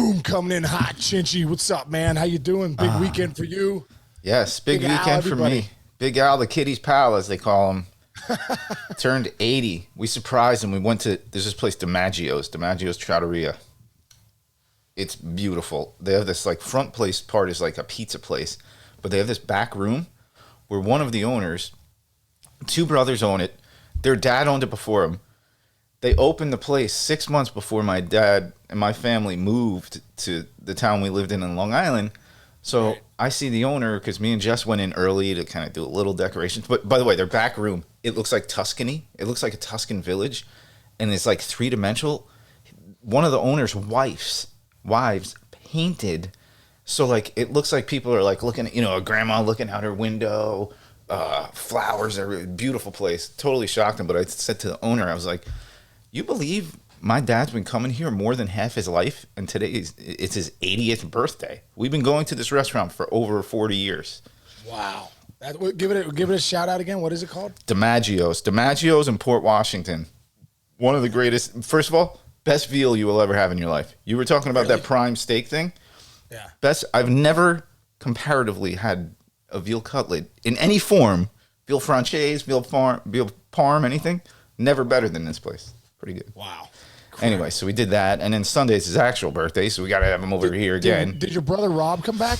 Boom, coming in hot. Cincy, what's up, man? How you doing? Big weekend for you. Yes, big weekend Al, for me. Big Al, the kitty's pal, as they call him, turned 80. We surprised him. We went to, there's this place, DiMaggio's Trattoria. It's beautiful. They have this, like, front place part is like a pizza place, but they have this back room where one of the owners, two brothers own it. Their dad owned it before him. They opened the place 6 months before my dad and my family moved to the town we lived in Long Island. So right. I see the owner, because me and Jess went in early to kind of do a little decorations. But by the way, their back room, it looks like Tuscany. It looks like a Tuscan village. And it's like three-dimensional. One of the owner's wives painted. So like it looks like people are like looking at, a grandma looking out her window. Flowers, a beautiful place. Totally shocked him. But I said to the owner, I was like, you believe my dad's been coming here more than half his life, and today it's his 80th birthday. We've been going to this restaurant for over 40 years. Wow. Give it a shout out again. What is it called? DiMaggio's in Port Washington. One of the greatest. First of all, best veal you will ever have in your life. You were talking about that prime steak thing. Yeah. Best. I've never comparatively had a veal cutlet in any form. Veal franchise, veal parm, anything. Never better than this place. Pretty good. Wow. Anyway, so we did that, and then Sunday's his actual birthday, so we got to have him over here again. Did your brother Rob come back?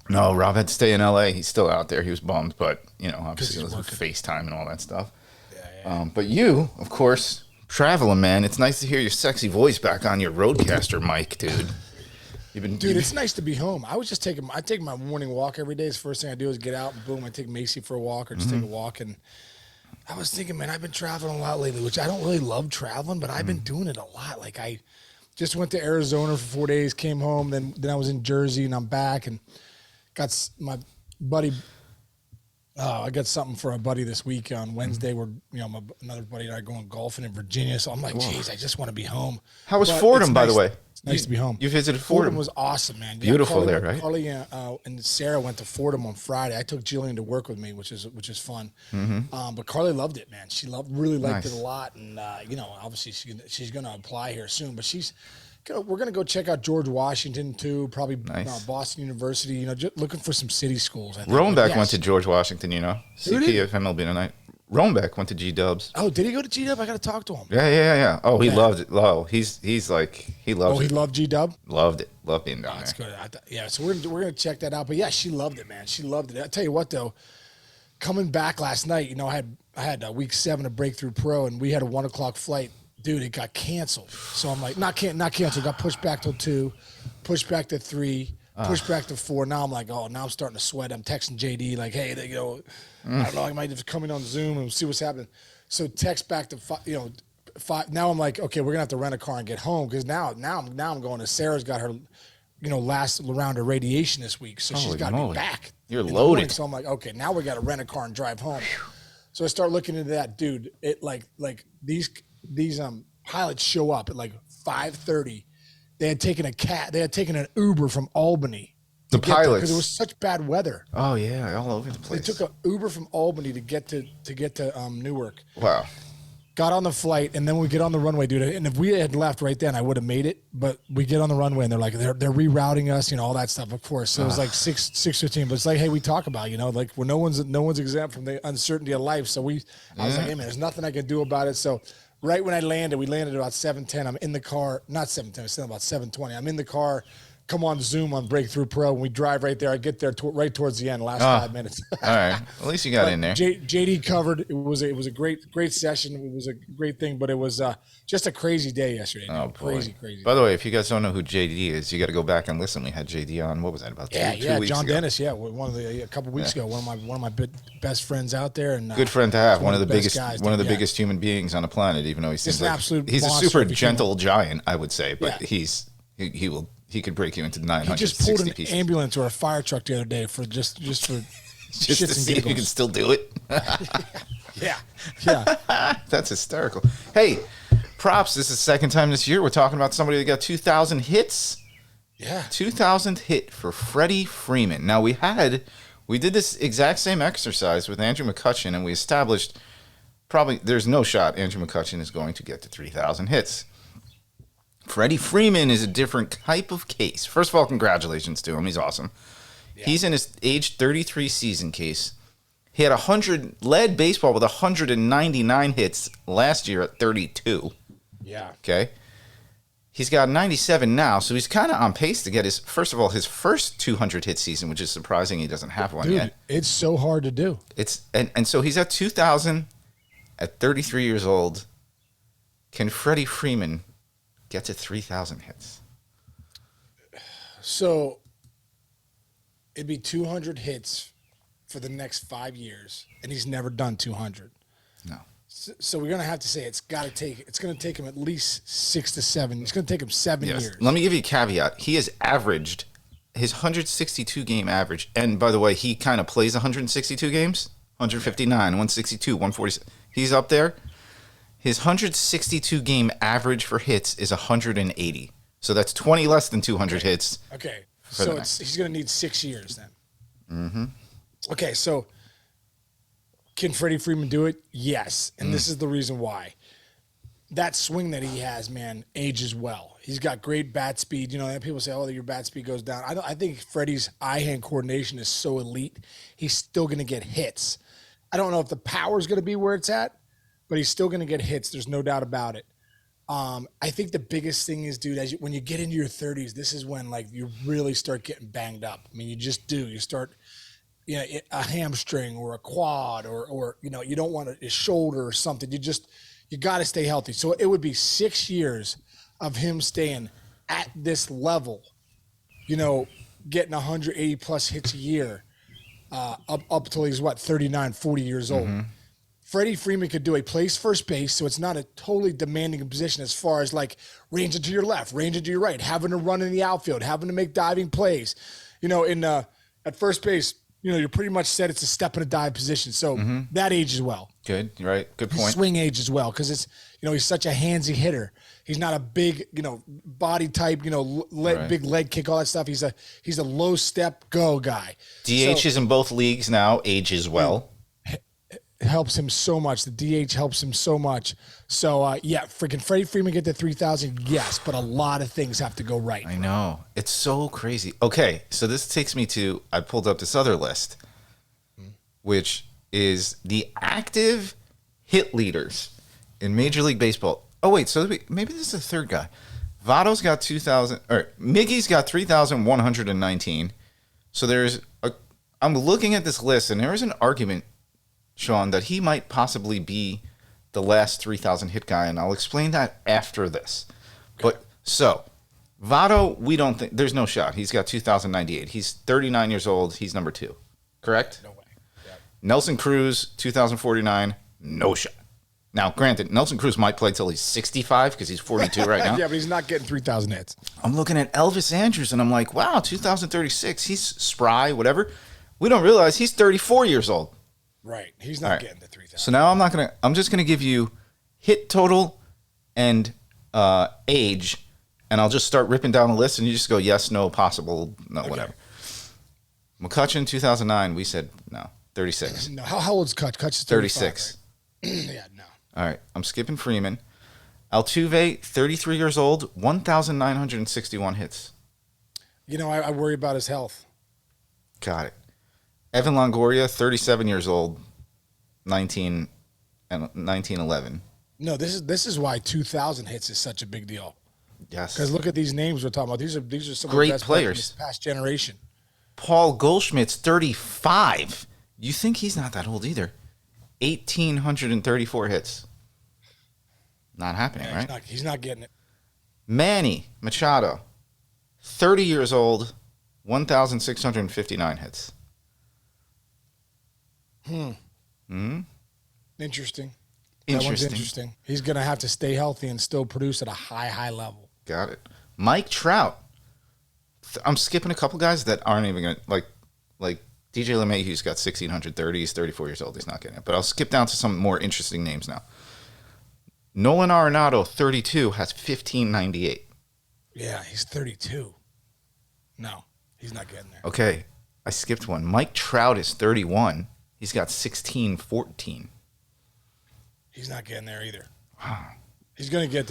No, Rob had to stay in L.A. He's still out there. He was bummed, but, obviously it was FaceTime and all that stuff. Yeah. But you, of course, traveling, man. It's nice to hear your sexy voice back on your roadcaster mic, dude. It's nice to be home. I take my morning walk every day. It's the first thing I do is get out and boom, I take Macy for a walk or just take a walk. And I was thinking, man, I've been traveling a lot lately, which I don't really love traveling, but I've been doing it a lot. Like I just went to Arizona for 4 days, came home, then I was in Jersey and I'm back and got my buddy. I got something for a buddy this week on Wednesday. Where another buddy and I are going golfing in Virginia. So I'm like, geez, I just want to be home. How was Fordham, by the way? It's nice to be home. You visited Fordham. Fordham was awesome, man. Beautiful there, right? Carly and Sarah went to Fordham on Friday. I took Jillian to work with me, which is fun. Mm-hmm. But Carly loved it, man. She really liked it a lot, and obviously she's going to apply here soon. But we're going to go check out George Washington too. Probably Boston University. Just looking for some city schools. I think. Romebeck went to George Washington. CP of MLB tonight. Romebeck went to G-Dubs. Oh, did he go to G-Dub? I got to talk to him. Yeah. Oh, he loved it. Oh, he loved it. He loved G-Dub? Loved it. Loved being down there. That's good. So we're going to check that out. But yeah, she loved it, man. She loved it. I tell you what, though, coming back last night, I had week 7 of Breakthrough Pro, and we had a 1 o'clock flight. Dude, it got canceled. So I'm like, not canceled. Got pushed back till 2, pushed back to 3, pushed back to 4. Now I'm like, now I'm starting to sweat. I'm texting JD like, hey, I don't know, I might just come in on Zoom and see what's happening. So text back to 5. Now I'm like, okay, we're gonna have to rent a car and get home because now I'm going to Sarah's got her, last round of radiation this week, so she's got to be back. You're loaded. So I'm like, okay, now we got to rent a car and drive home. So I start looking into that, dude. It like these pilots show up at like 5:30. They had taken an Uber from Albany. The pilots, because it was such bad weather. Oh yeah, all over the place. They took an Uber from Albany to get to Newark. Wow. Got on the flight, and then we get on the runway, dude. And if we had left right then, I would have made it. But we get on the runway, and they're like, they're rerouting us, all that stuff, of course. So it was like 6:15. But it's like, hey, we talk about, like, where no one's exempt from the uncertainty of life. So I was like, hey man, there's nothing I can do about it. So right when we landed about 7:10. I'm in the car, not 7:10. It's still about 7:20. I'm in the car. Come on Zoom on Breakthrough Pro, and we drive right there. I get there right towards the end, last 5 minutes. All right, at least you got in there. JD covered. It was a great session. It was a great thing, but it was just a crazy day yesterday. Oh, crazy. By the way, if you guys don't know who JD is, you got to go back and listen. We had JD on. What was that about? 2 weeks John ago? Dennis. Yeah, a couple weeks ago. One of my best friends out there, and good friend to have. One of the biggest guys, biggest human beings on the planet. Even though he seems like he's a monster super gentle giant, I would say, but he could break you into 960 He just pulled an pieces. ambulance or a fire truck the other day for just for just shits to and see if you can still do it. Yeah. That's hysterical. Hey, props. This is the second time this year we're talking about somebody that got 2,000 hits. Yeah. 2,000 hit for Freddie Freeman. Now, we did this exact same exercise with Andrew McCutchen, and we established there's no shot Andrew McCutchen is going to get to 3,000 hits. Freddie Freeman is a different type of case. First of all, congratulations to him. He's awesome. Yeah. He's in his age 33 season case. He had led baseball with 199 hits last year at 32. Yeah. Okay. He's got 97 now, so he's kind of on pace to get his first 200 hit season, which is surprising he doesn't have one yet. It's so hard to do. And so he's at 2,000 at 33 years old. Can Freddie Freeman get to 3,000 hits? So it'd be 200 hits for the next 5 years, and he's never done 200. No. So we're gonna have to say it's gonna take him at least 6 to 7. It's gonna take him 7 years. Let me give you a caveat. He has averaged his 162 game average, and by the way, he kind of plays 162 games, 159, 162, 146. He's up there. His 162 game average for hits is 180. So that's 20 less than 200 hits. Okay. So he's gonna need 6 years then. Mm-hmm. Okay, so can Freddie Freeman do it? Yes. And this is the reason why. That swing that he has, man, ages well. He's got great bat speed. You know, people say, oh, your bat speed goes down. I think Freddie's eye-hand coordination is so elite, he's still going to get hits. I don't know if the power is going to be where it's at, but he's still going to get hits. There's no doubt about it. I think the biggest thing is, dude, when you get into your 30s, this is when, like, you really start getting banged up. I mean, you just do. You start – a hamstring or a quad or you don't want a shoulder or something. You got to stay healthy. So it would be 6 years of him staying at this level, getting 180 plus hits a year, up till he's 39, 40 years old. Mm-hmm. Freddie Freeman could do a place first base, so it's not a totally demanding position as far as like ranging to your left, ranging to your right, having to run in the outfield, having to make diving plays. At first base, you're pretty much set. It's a step in a dive position. So that ages well. Good. Right. Good point. His swing age as well. Cause it's, he's such a handsy hitter. He's not a big, body type, big leg kick, all that stuff. He's a low step go guy. DH is in both leagues now, ages well. Helps him so much. The DH helps him so much. So, freaking Freddie Freeman get to 3,000, yes, but a lot of things have to go right. I know. It's so crazy. Okay, so this takes me to, I pulled up this other list, which is the active hit leaders in Major League Baseball. Oh, wait, so maybe this is the third guy. Votto's got 2,000, or Miggy's got 3,119. So I'm looking at this list, and there is an argument, Sean, that he might possibly be the last 3,000 hit guy, and I'll explain that after this. Okay. But so Votto, we don't think there's no shot. He's got 2,098. He's 39 years old. He's number 2. Correct? No way. Yep. Nelson Cruz, 2,049. No shot. Now, granted, Nelson Cruz might play till he's 65 because he's 42 right now. Yeah, but he's not getting 3,000 hits. I'm looking at Elvis Andrus, and I'm like, wow, 2,036. He's spry, whatever. We don't realize he's 34 years old. Right. He's not getting the 3,000. So now I'm just going to give you hit total and age, and I'll just start ripping down a list, and you just go yes, no, possible, no, whatever. McCutchen, 2009, we said no, 36. No, how old's Kutch? Kutch is 36. Right? Yeah, no. All right, I'm skipping Freeman. Altuve, 33 years old, 1,961 hits. I worry about his health. Got it. Evan Longoria, 37 years old, 1911. No, this is why 2,000 hits is such a big deal. Yes. Because look at these names we're talking about. These are some great of the best players in this past generation. Paul Goldschmidt's 35. You think he's not that old either. 1,834 hits. Not happening, right? He's not getting it. Manny Machado, 30 years old, 1,659 hits. Interesting. That one's interesting. He's going to have to stay healthy and still produce at a high level. Got it. Mike Trout. I'm skipping a couple guys that aren't even going to, like DJ LeMahieu's got 1,630. He's 34 years old. He's not getting it. But I'll skip down to some more interesting names now. Nolan Arenado, 32, has 1,598. Yeah, he's 32. No, he's not getting there. Okay, I skipped one. Mike Trout is 31. He's got 1,614. He's not getting there either. Wow. He's going to get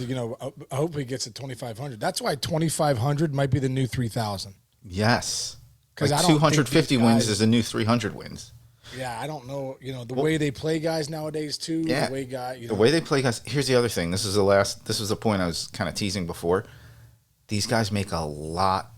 I hope he gets to 2,500. That's why 2,500 might be the new 3,000. Yes. Because like I don't 250 wins is the new 300 wins. Yeah, I don't know. The way they play guys nowadays too. Yeah. The way they play guys. Here's the other thing. This was the point I was kind of teasing before. These guys make a lot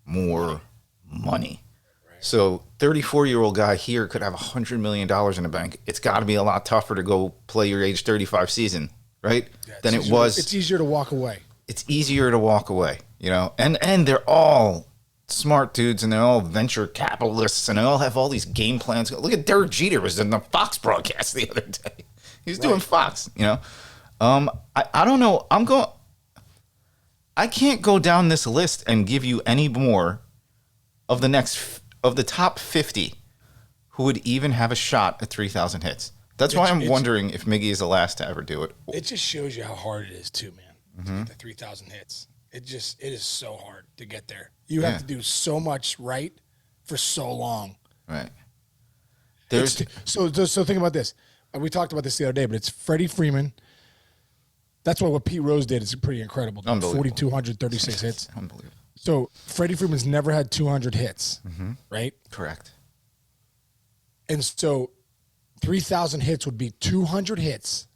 more money. Right. So 34-year-old guy here could have $100 million in the bank. It's got to be a lot tougher to go play your age 35 season, right? Yeah, than it was. It's easier to walk away. It's easier to walk away, and they're all smart dudes, and they're all venture capitalists, and they all have all these game plans. Look at Derek Jeter was in the Fox broadcast the other day. He was doing Fox, I don't know. I can't go down this list and give you any more of the top 50 who would even have a shot at 3,000 hits. That's why I'm wondering if Miggy is the last to ever do it. It just shows you how hard it is too, man, to get the 3,000 hits. It is so hard to get there. You have to do so much right for so long. Right. So think about this. We talked about this the other day, but it's Freddie Freeman. That's what Pete Rose did is pretty incredible. 4,236 hits. Unbelievable. So Freddie Freeman's never had 200 hits, right? Correct. And so 3,000 hits would be 200 hits.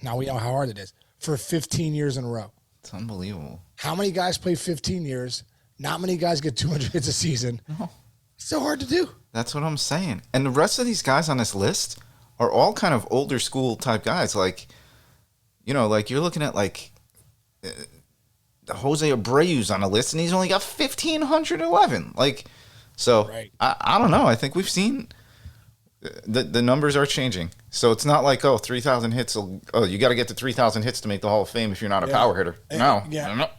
Now we know how hard it is for 15 years in a row. It's unbelievable. How many guys play 15 years? Not many guys get 200 hits a season. No. It's so hard to do. That's what I'm saying. And the rest of these guys on this list are all kind of older school type guys. Like, like you're looking at Jose Abreu's on a list, and he's only got 1,511. Right. I don't know. I think we've seen the numbers are changing. So it's not like, 3,000 hits. You got to get to 3,000 hits to make the Hall of Fame if you're not a power hitter. No.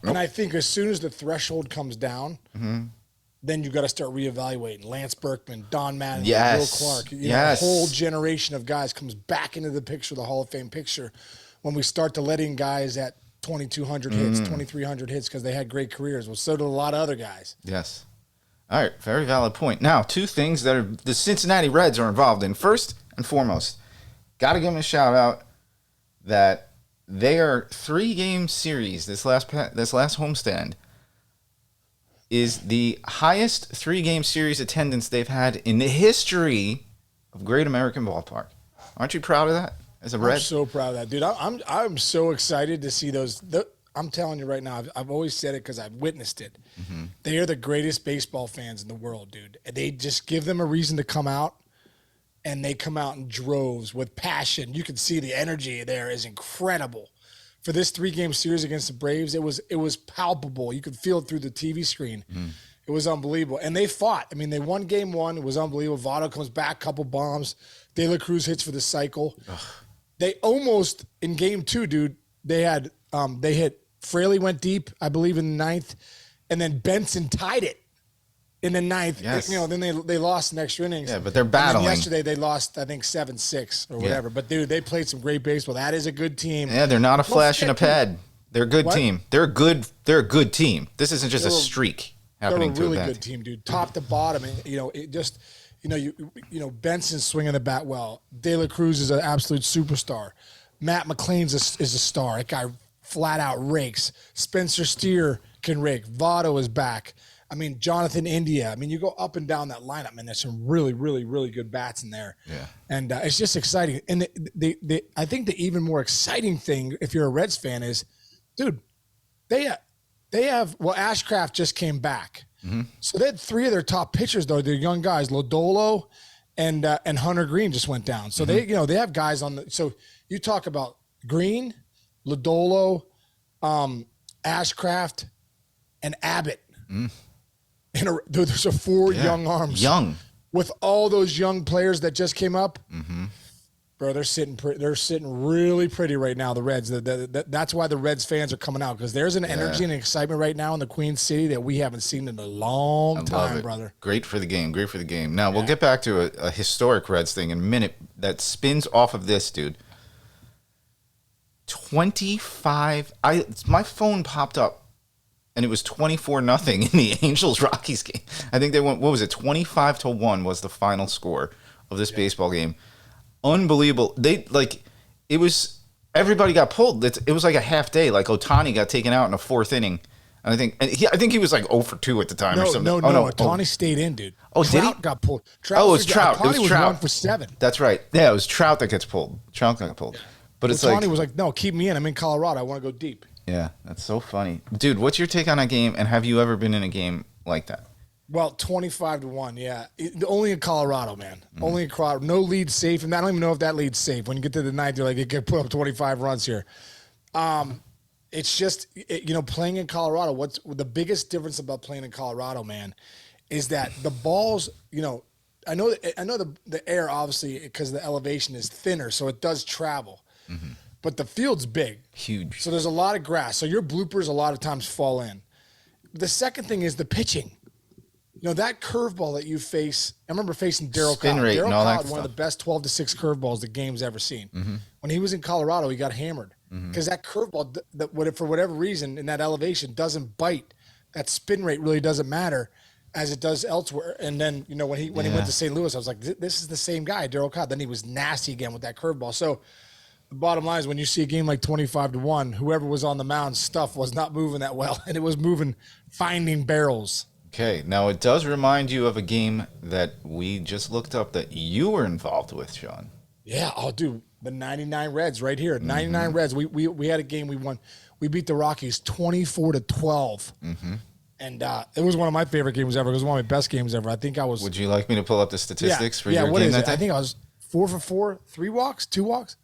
And I think as soon as the threshold comes down, then you got to start reevaluating. Lance Berkman, Don Madden, Will Clark. A whole generation of guys comes back into the picture, the Hall of Fame picture, when we start to let in guys at 2,200 hits, 2,300 hits because they had great careers. Well, so did a lot of other guys. Yes. All right, very valid point. Now, two things that the Cincinnati Reds are involved in. First and foremost, got to give them a shout out that they are 3-game series. This last homestand is the highest 3-game series attendance they've had in the history of Great American Ballpark. Aren't you proud of that as a Red? I'm so proud of that, dude. I'm so excited to see those. I'm telling you right now, I've always said it because I've witnessed it. They are the greatest baseball fans in the world, dude. And they just give them a reason to come out, and they come out in droves with passion. You can see the energy there is incredible. For this 3-game series against the Braves, it was palpable. You could feel it through the TV screen. It was unbelievable. And they fought. I mean, they won game 1. It was unbelievable. Votto comes back, couple bombs. De La Cruz hits for the cycle. Ugh. They almost, in game 2, dude, they hit Fraley went deep, I believe, in the 9th, and then Benson tied it in the 9th. Yes. Then they lost in extra innings. Yeah, but they're battling. Yesterday they lost, I think, 7-6 or whatever. Yeah. But dude, they played some great baseball. That is a good team. Yeah, they're not a flash in a pad. They're a good team. They're a good team. This isn't just a streak happening to a bad. They're a really good team, dude. Top to bottom, and Benson's swinging the bat well. De La Cruz is an absolute superstar. Matt McLean's is a star. That guy flat out rakes. Spencer Steer can rake. Votto is back. I mean, Jonathan India. I mean, you go up and down that lineup, man. There's some really, really, really good bats in there. Yeah. And it's just exciting. And I think the even more exciting thing, if you're a Reds fan, is, dude, they have Ashcraft just came back. So they had 3 of their top pitchers, though. They're young guys. Lodolo and Hunter Green just went down. So they have guys on the. So you talk about Green, Lodolo, Ashcraft, and Abbott. There's 4 young arms. With all those young players that just came up. Bro, they're sitting really pretty right now, the Reds. That's why the Reds fans are coming out, because there's an energy and excitement right now in the Queen City that we haven't seen in a long time, brother. Great for the game. Now, we'll get back to a historic Reds thing in a minute that spins off of this, dude. 25. My phone popped up, and it was 24-0 in the Angels-Rockies game. I think they went, 25-1 was the final score of this baseball game. Unbelievable. It was everybody got pulled. It was like a half day. Like Ohtani got taken out in the fourth inning. And I think he was like 0 for 2 at the time or something. No. Ohtani stayed in, dude. Oh, did he? Trout got pulled. It was Trout. Ohtani It was Trout. 1 for 7. That's right. Yeah, it was Trout that gets pulled. Trout got pulled. But it's Ohtani was like, no, keep me in. I'm in Colorado. I want to go deep. Yeah, that's so funny. Dude, what's your take on that game, and have you ever been in a game like that? Well, 25-1, yeah. Only in Colorado, man. Only in Colorado. No lead safe, and I don't even know if that lead's safe. When you get to the ninth, you're like, it could put up 25 runs here. It's just, playing in Colorado, what's the biggest difference about playing in Colorado, man, is that the balls, I know the air, obviously, because the elevation is thinner, so it does travel. Mm-hmm. But the field's big. Huge. So there's a lot of grass. So your bloopers a lot of times fall in. The second thing is the pitching. That curveball that you face, I remember facing Darryl Cobb. Darryl Cobb, one of the best 12-6 curveballs the game's ever seen. Mm-hmm. When he was in Colorado, he got hammered because that curveball, for whatever reason, in that elevation, doesn't bite. That spin rate really doesn't matter as it does elsewhere. And then, when he went to St. Louis, I was like, this is the same guy, Darryl Cobb. Then he was nasty again with that curveball. So the bottom line is when you see a game like 25-1, whoever was on the mound, stuff was not moving that well, and it was moving, finding barrels. Okay, now it does remind you of a game that we just looked up that you were involved with, Sean. Yeah, dude, the 99 Reds right here. 99 Reds. We had a game we won. We beat the Rockies 24-12. Mm-hmm. And it was one of my favorite games ever. It was one of my best games ever. I think I was. Would you like me to pull up the statistics for your game that day? I think I was 4 for 4, 3 walks, 2 walks.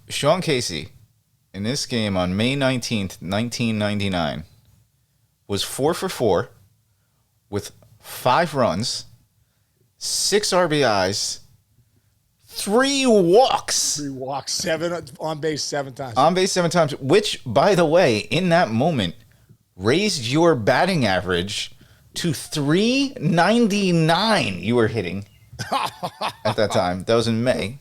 Sean Casey, in this game on May 19th, 1999, was 4 for 4 with 5 runs, 6 RBIs, 3 walks. 3 walks, 7 on base 7 times. On base 7 times, which, by the way, in that moment, raised your batting average to 399 you were hitting at that time. That was in May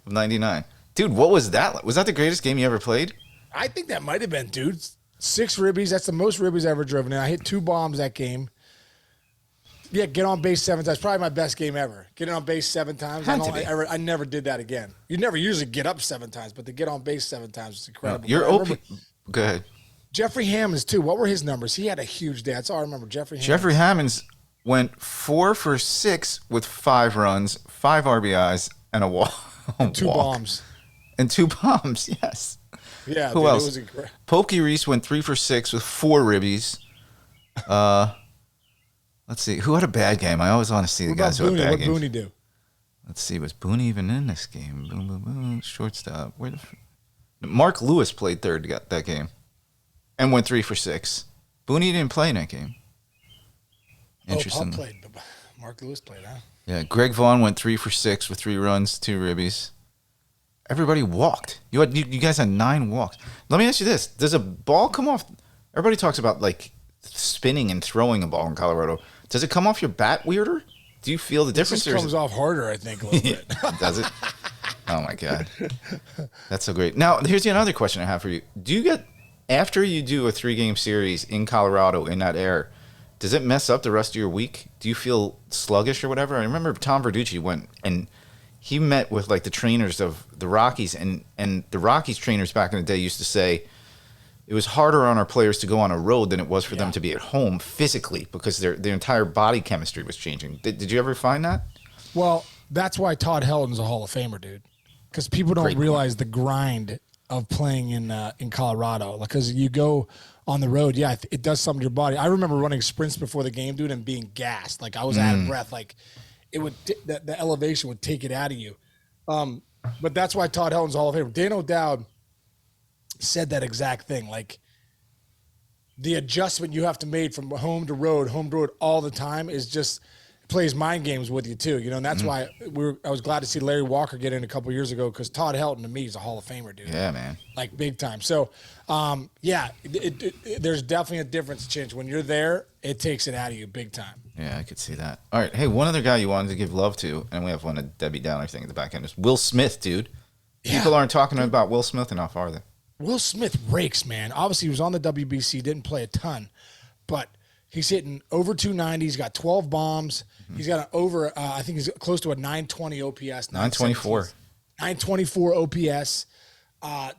of 99. Dude, what was that? Was that the greatest game you ever played? I think that might have been, dude. 6 ribbies. That's the most ribbies I ever driven in. I hit 2 bombs that game. Yeah, get on base 7 times. Probably my best game ever. Getting on base 7 times. I never did that again. You never usually get up 7 times, but to get on base 7 times is incredible. You're open. Go ahead. Jeffrey Hammonds, too. What were his numbers? He had a huge day. That's all I remember. Jeffrey Hammonds went 4 for 6 with 5 runs, 5 RBIs, and a walk. 2 bombs. And 2 bombs, yes. Yeah. Who else? It was incredible. Pokey Reese went 3 for 6 with 4 ribbies. Let's see. Who had a bad game? I always want to see the guys who had bad games. What Booney do? Let's see. Was Booney even in this game? Boom, boom, boom. Shortstop. Mark Lewis played third that game and went 3 for 6. Booney didn't play in that game. Interesting. Pup played. Mark Lewis played, huh? Yeah. Greg Vaughn went 3 for 6 with 3 runs, 2 ribbies. Everybody walked. You guys had 9 walks. Let me ask you this: does a ball come off? Everybody talks about like spinning and throwing a ball in Colorado. Does it come off your bat weirder? Do you feel the difference? It comes off harder, I think, a little bit. Does it? Oh my God, that's so great. Now here's another question I have for you: do you get after you do a 3-game series in Colorado in that air? Does it mess up the rest of your week? Do you feel sluggish or whatever? I remember Tom Verducci went and he met with like the trainers of the Rockies, and the Rockies trainers back in the day used to say it was harder on our players to go on a road than it was for them to be at home physically because their entire body chemistry was changing. Did you ever find that? Well, that's why Todd Helton's a Hall of Famer, dude. Because people don't realize the grind of playing in Colorado. Because you go on the road, it does something to your body. I remember running sprints before the game, dude, and being gassed. Like I was out of breath. Like it would the elevation would take it out of you. But that's why Todd Helton's a Hall of Famer. Dan O'Dowd said that exact thing. Like the adjustment you have to make from home to road all the time is just plays mind games with you too, and that's why I was glad to see Larry Walker get in a couple years ago because Todd Helton to me is a Hall of Famer, dude. Yeah, man. Like big time. So, there's definitely a difference change when you're there. It takes it out of you big time. Yeah, I could see that. All right, hey, one other guy you wanted to give love to, and we have one of Debbie Downer thing at the back end is Will Smith, dude. People aren't talking about Will Smith enough, are they? Will Smith rakes, man. Obviously, he was on the WBC, didn't play a ton, but he's hitting over 290. He's got 12 bombs. Mm-hmm. He's got an over, I think he's close to a 920 OPS. 924. 924 OPS.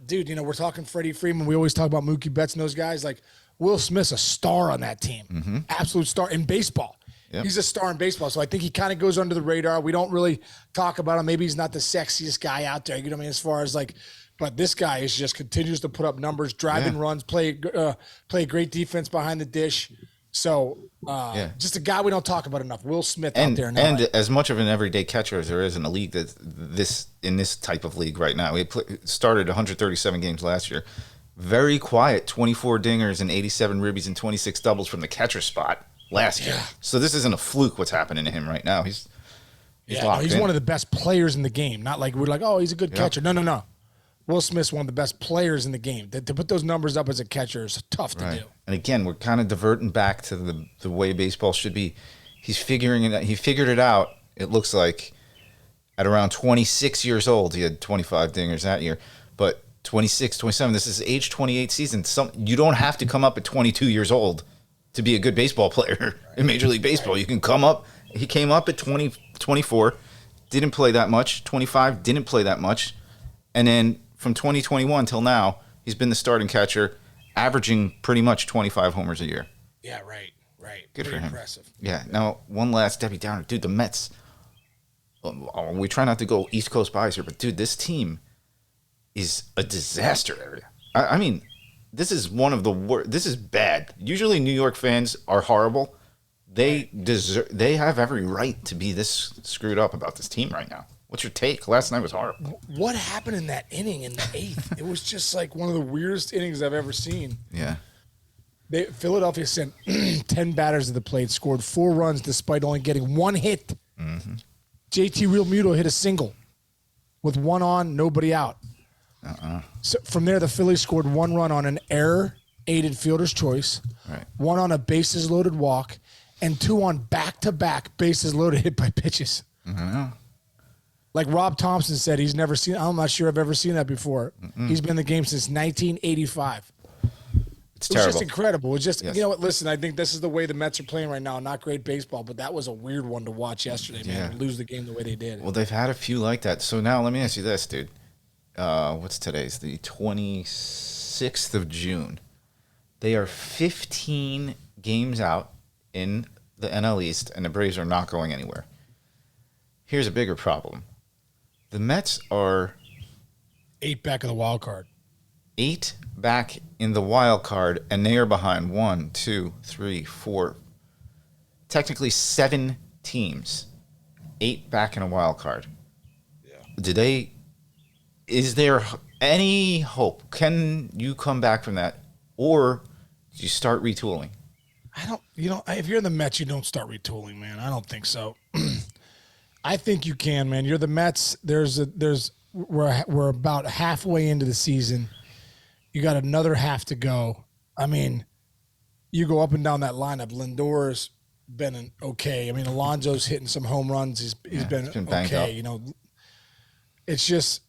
Dude, we're talking Freddie Freeman. We always talk about Mookie Betts and those guys. Like, Will Smith's a star on that team. Absolute star in baseball. Yep. He's a star in baseball. So I think he kind of goes under the radar. We don't really talk about him. Maybe he's not the sexiest guy out there. You know what I mean? As far as like, but this guy is just continues to put up numbers, driving runs, play great defense behind the dish. So just a guy we don't talk about enough. Will Smith out there. And as much of an everyday catcher as there is in the league, in this type of league right now, he started 137 games last year. Very quiet, 24 dingers and 87 ribbies and 26 doubles from the catcher spot last year. So this isn't a fluke what's happening to him right now. He's one of the best players in the game. Not like we're like, oh, he's a good catcher. No. Will Smith's one of the best players in the game. To put those numbers up as a catcher is tough to do. And again, we're kind of diverting back to the way baseball should be. He's figuring it out. He figured it out, it looks like, at around 26 years old. He had 25 dingers that year. But 26, 27, this is age 28 season. You don't have to come up at 22 years old to be a good baseball player in Major League Baseball. You can come up. He came up at 24, didn't play that much. 25, didn't play that much. And then from 2021 till now, he's been the starting catcher, averaging pretty much 25 homers a year. Yeah, right. Good for him. Impressive. Yeah. Now, one last Debbie Downer. Dude, the Mets. We try not to go East Coast bias here, but dude, this team is a disaster area. I mean, this is one of the worst. This is bad. Usually New York fans are horrible. They have every right to be this screwed up about this team right now. What's your take? Last night was horrible. What happened in that inning in the 8th? It was just like one of the weirdest innings I've ever seen. Yeah. Philadelphia sent 10 batters to the plate, scored 4 runs despite only getting 1 hit. JT Realmuto hit a single with 1 on, nobody out. So from there, the Phillies scored 1 run on an error-aided fielder's choice, 1 on a bases-loaded walk, and 2 on back-to-back bases-loaded hit by pitches. Like Rob Thompson said, he's never seen. I'm not sure I've ever seen that before. He's been in the game since 1985. It's terrible. It was just incredible. It was just, yes. You know what? Listen, I think this is the way the Mets are playing right now. Not great baseball, but that was a weird one to watch yesterday, man. Yeah. Lose the game the way they did. Well, they've had a few like that. So now let me ask you this, dude. What's today's? The 26th of June. They are 15 games out in the NL East, and the Braves are not going anywhere. Here's a bigger problem. The Mets are 8 back of the wild card. 8 back in the wild card, and they are behind 1, 2, 3, 4, technically 7 teams. 8 back in a wild card. Yeah. Is there any hope? Can you come back from that, or do you start retooling? If you're the Mets, you don't start retooling, man. I don't think so. I think you can, man. You're the Mets. We're about halfway into the season. You got another half to go. I mean, you go up and down that lineup. Lindor's been okay. I mean, Alonso's hitting some home runs. He's been okay. You know, it's just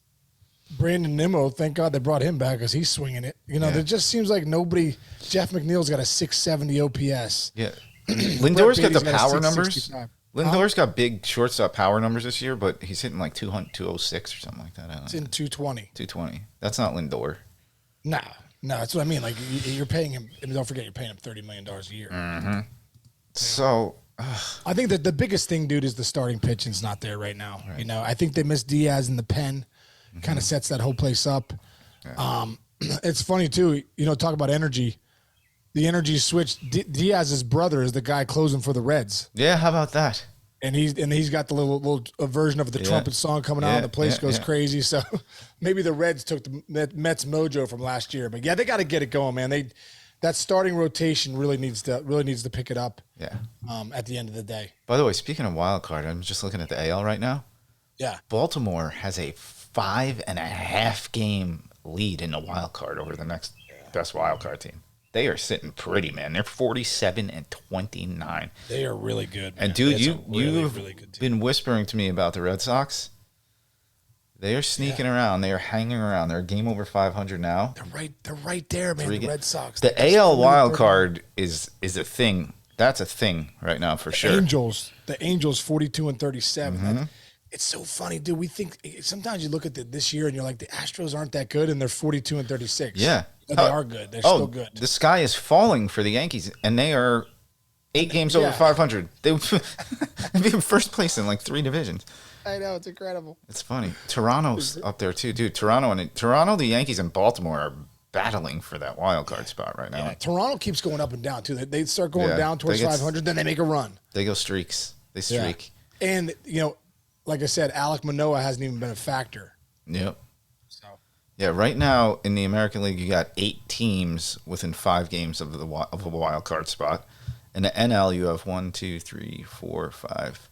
Brandon Nimmo. Thank God they brought him back because he's swinging it. You know, there just seems like nobody. Jeff McNeil's got a 670 OPS. Yeah, Lindor's got the power numbers. Lindor's got big shortstop power numbers this year, but he's hitting like 206 or something like that. It's in 220. 220. That's not Lindor. No, that's what I mean. Like you're paying him. And don't forget, you're paying him $30 million a year. Mm-hmm. So, I think that the biggest thing, dude, is the starting pitching's not there right now. Right. You know, I think they missed Diaz in the pen. Kind of sets that whole place up. Yeah. It's funny too. You know, talk about energy. The energy switch. Diaz's brother is the guy closing for the Reds. Yeah, how about that? And he's got the little version of the trumpet song coming out, and the place goes crazy. So maybe the Reds took the Mets mojo from last year, but they got to get it going, man. That starting rotation really needs to pick it up. Yeah. At the end of the day. By the way, speaking of wild card, I'm just looking at the AL right now. Yeah. Baltimore has a 5.5 game lead in the wild card over the next best wild card team. They are sitting pretty, man. They're 47-29. They are really good, man. And dude, you've been whispering to me about the Red Sox. They are sneaking around. They are hanging around. They're a game over 500 now. They're right there, man. The Red Sox. The AL wild card is a thing. That's a thing right now for sure. The Angels 42-37. It's so funny, dude. We think sometimes you look at this year and you're like, the Astros aren't that good, and they're 42-36. Yeah. But they are good. They're still good. The sky is falling for the Yankees, and they are 8 games over 500. They'd be in first place in like 3 divisions. I know, it's incredible. It's funny. Toronto's up there too, dude. Toronto, the Yankees, and Baltimore are battling for that wild card spot right now. Yeah, Toronto keeps going up and down too. They start going down towards 500, then they make a run. They go streaks. They streak. Yeah. And like I said, Alek Manoah hasn't even been a factor. Yep. So. Yeah, right now in the American League, you got 8 teams within 5 games of a wild card spot. In the NL, you have 1, 2, 3, 4, 5.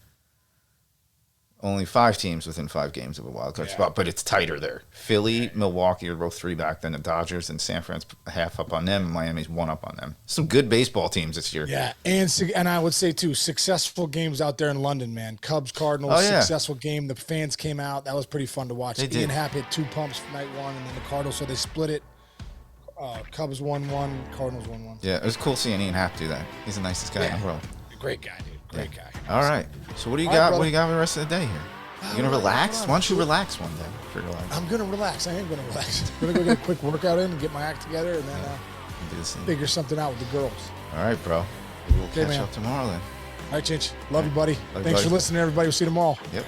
Only 5 teams within 5 games of a wild card spot, but it's tighter there. Philly, Milwaukee are both 3 back. Then the Dodgers and San Francisco half up on them. And Miami's 1 up on them. Some good baseball teams this year. Yeah, and I would say too, successful games out there in London, man. Cubs, Cardinals, successful game. The fans came out. That was pretty fun to watch. Ian Happ hit 2 pumps for night 1, and then the Cardinals, so they split it. Cubs 1-1, Cardinals 1-1. Yeah, it was cool seeing Ian Happ do that. He's the nicest guy in the world. Great guy, dude. Great guy. All right. So what do you got? What do you got for the rest of the day here? You gonna relax? Why don't you relax one day for your life? I'm gonna relax. I am gonna relax. I'm gonna go get a quick workout in and get my act together, and then do the same. Figure something out with the girls. All right, bro. We'll catch up tomorrow then. All right, Chinch. Love you, buddy. Thanks for listening, everybody. We'll see you tomorrow. Yep.